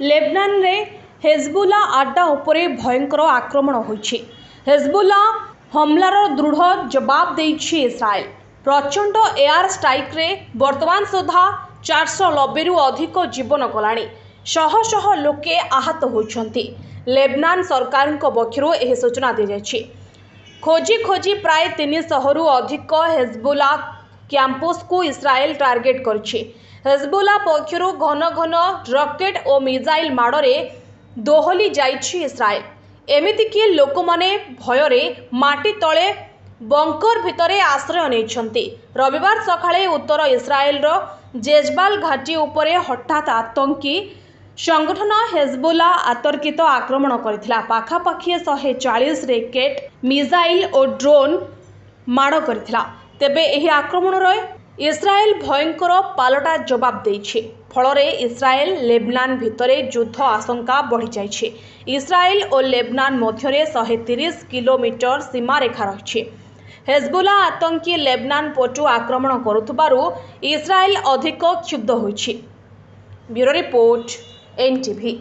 Lebanon रे हेजबुला आड्डा उपरे भयंकर आक्रमण होइछि। हेजबुला हमलार दृढ़ जवाब देइछि इस्राएल। प्रचंड एयर स्ट्राइक रे वर्तमान सुधा 490 रु अधिक जीवन गलाणी। शह शह लोके आहत होइछन्ति। लेबनान सरकार पक्षरु एही सूचना दी जाइछि। खोजी खोजी प्राय 300 रु अधिक हेजबुला कैंपस को इस्राएल टार्गेट करछि। हेजबुला पक्षरु घन घन रॉकेट और मिसाइल माड़े दोहली जाइछि इस्राएल। एमिति कि लोक माने भयरे माटी तले बंकर भितरे आश्रय नेइछन्ति। रविवार सकाळे उत्तर इस्राएल रो जेजबाल घाटी उपरे हठात आतंकी संगठन हेजबुला आतर्कित आक्रमण करथिला। पाखापाखि 140 रॉकेट मिसाइल और ड्रोन माड़ करथिला। तेबे एही आक्रमण रे इस्राएल भयंकर पालटा जवाब देइछि। फलरे इस्राएल लेबनान भितरे युद्ध आशंका बढ़ी जाइछि। इस्राएल और लेबनान मध्यरे 130 किलोमीटर सीमा रेखा रहिछि। हेजबुला आतंकी लेबनान पटु आक्रमण करुथबारु इस्राएल अधिक क्षुब्ध होइछि। Bureau report NTV।